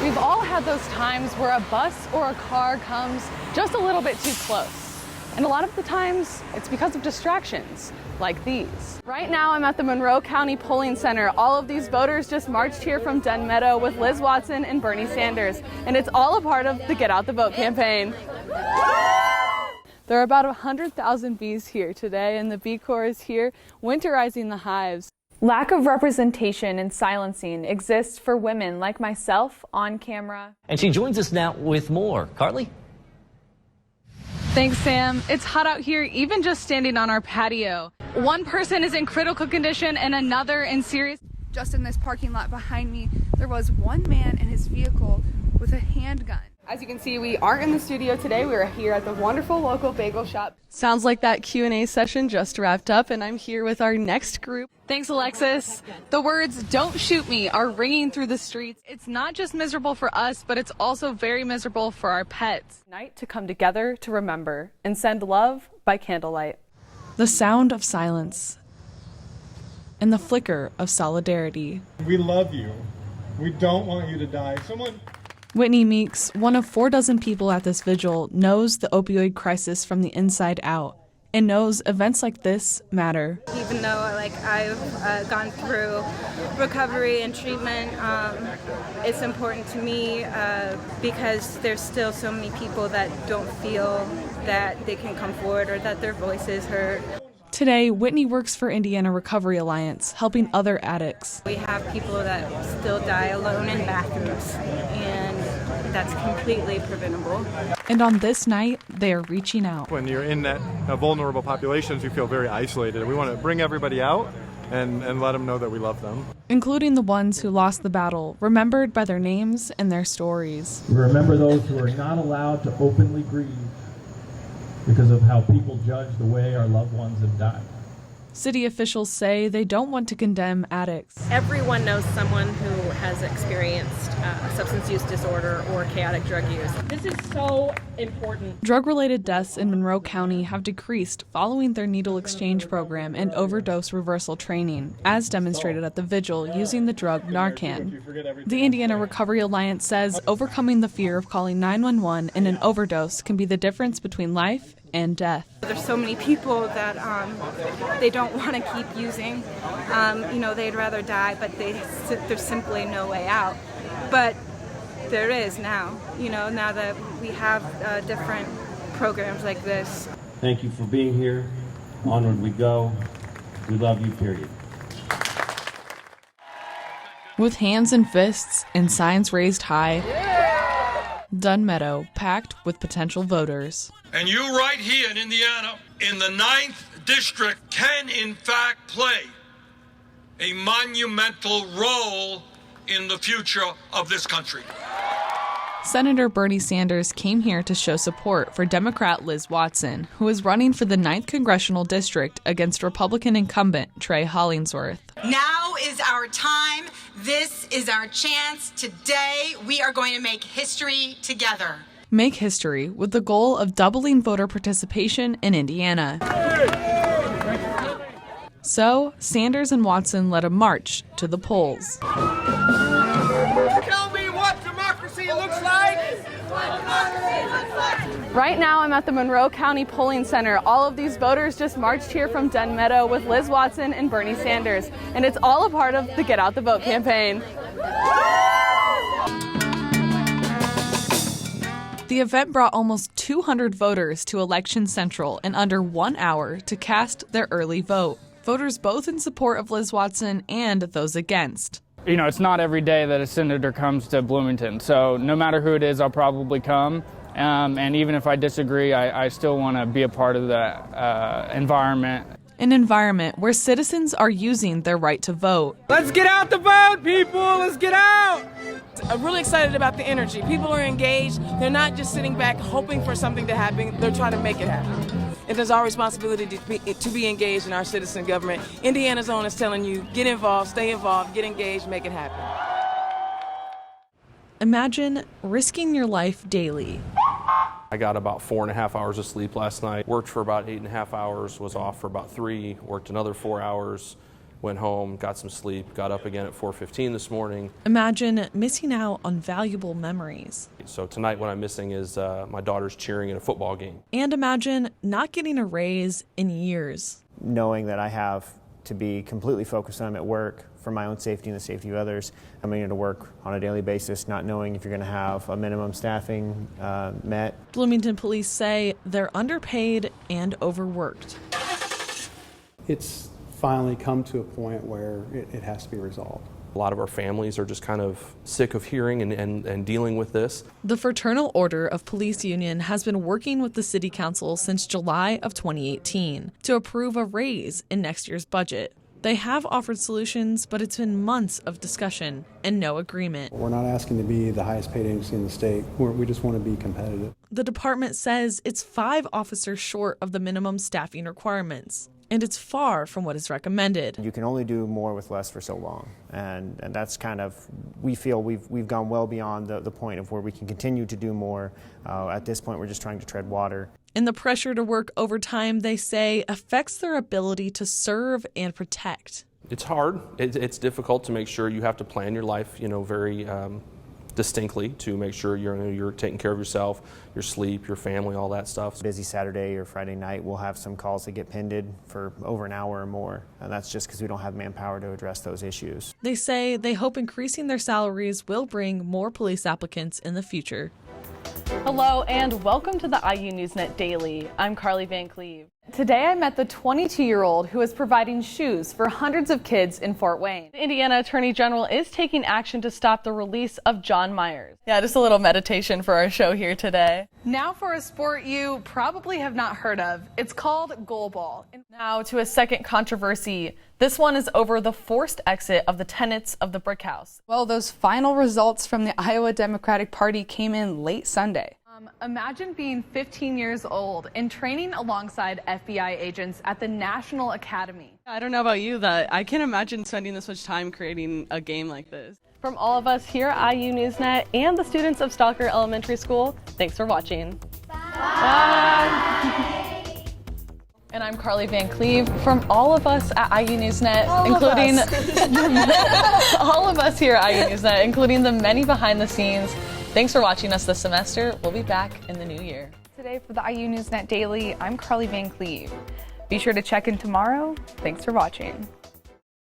We've all had those times where a bus or a car comes just a little bit too close. And a lot of the times, it's because of distractions, like these. Right now, I'm at the Monroe County Polling Center. All of these voters just marched here from Den Meadow with Liz Watson and Bernie Sanders. And it's all a part of the Get Out the Vote campaign. There are about 100,000 bees here today, and the Bee Corps is here winterizing the hives. Lack of representation and silencing exists for women like myself on camera. And she joins us now with more. Karli? Thanks, Sam. It's hot out here, even just standing on our patio. One person is in critical condition and another in serious. Just in this parking lot behind me, there was one man in his vehicle with a handgun. As you can see, we aren't in the studio today. We are here at the wonderful local bagel shop. Sounds like that Q&A session just wrapped up, and I'm here with our next group. Thanks, Alexis. The words, "Don't shoot me," are ringing through the streets. It's not just miserable for us, but it's also very miserable for our pets. Night to come together to remember and send love by candlelight. The sound of silence and the flicker of solidarity. We love you. We don't want you to die. Whitney Meeks, one of 4 people at this vigil, knows the opioid crisis from the inside out and knows events like this matter. Even though I've gone through recovery and treatment, it's important to me because there's still so many people that don't feel that they can come forward or that their voice is heard. Today, Whitney works for Indiana Recovery Alliance, helping other addicts. We have people that still die alone in bathrooms, and that's completely preventable. And on this night, they are reaching out. When you're in that vulnerable populations, you feel very isolated. We want to bring everybody out and let them know that we love them. Including the ones who lost the battle, remembered by their names and their stories. We remember those who are not allowed to openly grieve because of how people judge the way our loved ones have died. City officials say they don't want to condemn addicts. Everyone knows someone who has experienced substance use disorder or chaotic drug use. This is so important. Drug-related deaths in Monroe County have decreased following their needle exchange program and overdose reversal training, as demonstrated at the vigil using the drug Narcan. The Indiana Recovery Alliance says overcoming the fear of calling 911 in an overdose can be the difference between life and death. There's so many people that they don't want to keep using. They'd rather die, but there's simply no way out. But there is now, now that we have different programs like this. Thank you for being here. Onward we go. We love you, period. With hands and fists and signs raised high, Dun Meadow packed with potential voters. And you right here in Indiana, in the 9th district, can in fact play a monumental role in the future of this country. Senator Bernie Sanders came here to show support for Democrat Liz Watson, who is running for the 9th Congressional District against Republican incumbent Trey Hollingsworth. Now is our time. This is our chance. Today, we are going to make history together. Make history with the goal of doubling voter participation in Indiana. So, Sanders and Watson led a march to the polls. Tell me what democracy looks like! Right now, I'm at the Monroe County Polling Center. All of these voters just marched here from Den Meadow with Liz Watson and Bernie Sanders. And it's all a part of the Get Out the Vote campaign. The event brought almost 200 voters to Election Central in under 1 hour to cast their early vote. Voters both in support of Liz Watson and those against. It's not every day that a senator comes to Bloomington, so no matter who it is, I'll probably come. And even if I disagree, I still want to be a part of the environment. An environment where citizens are using their right to vote. Let's get out the vote, people! Let's get out! I'm really excited about the energy. People are engaged. They're not just sitting back hoping for something to happen. They're trying to make it happen. It is our responsibility to be engaged in our citizen government. Indiana's own is telling you, get involved, stay involved, get engaged, make it happen. Imagine risking your life daily I got about 4.5 hours of sleep last night, worked for about 8.5 hours, was off for about 3, worked another 4 hours, went home, got some sleep, got up again at 4:15 this morning. Imagine missing out on valuable memories. So tonight what I'm missing is my daughter's cheering in a football game. And imagine not getting a raise in years. Knowing that I have to be completely focused on at work for my own safety and the safety of others, coming into work on a daily basis, not knowing if you're going to have a minimum staffing met. Bloomington police say they're underpaid and overworked. It's finally come to a point where it has to be resolved. A lot of our families are just kind of sick of hearing and dealing with this. The Fraternal Order of Police Union has been working with the City Council since July of 2018 to approve a raise in next year's budget. They have offered solutions, but it's been months of discussion and no agreement. We're not asking to be the highest paid agency in the state. We just want to be competitive. The department says it's 5 officers short of the minimum staffing requirements, and it's far from what is recommended. You can only do more with less for so long, and that's kind of, we feel we've gone well beyond the point of where we can continue to do more. At this point, we're just trying to tread water. And the pressure to work overtime, they say, affects their ability to serve and protect. It's hard. It's difficult to make sure you have to plan your life, very distinctly to make sure you're taking care of yourself, your sleep, your family, all that stuff. Busy Saturday or Friday night, we'll have some calls that get pended for over an hour or more, and that's just because we don't have manpower to address those issues. They say they hope increasing their salaries will bring more police applicants in the future. Hello and welcome to the IU NewsNet Daily. I'm Karli VanCleave. Today I met the 22-year-old who is providing shoes for hundreds of kids in Fort Wayne. The Indiana Attorney General is taking action to stop the release of John Myers. Yeah, just a little meditation for our show here today. Now for a sport you probably have not heard of. It's called goalball. Now to a second controversy. This one is over the forced exit of the tenants of the Brick House. Well, those final results from the Iowa Democratic Party came in late Sunday. Imagine being 15 years old and training alongside FBI agents at the National Academy. I don't know about you, that I can't imagine spending this much time creating a game like this. From all of us here at IU NewsNet and the students of Stalker Elementary School, thanks for watching. Bye. And I'm Karli VanCleave. From all of us at IU NewsNet, including all of us here at IU NewsNet, including the many behind the scenes. Thanks for watching us this semester. We'll be back in the new year. Today for the IU NewsNet Daily, I'm Karli VanCleave. Be sure to check in tomorrow. Thanks for watching.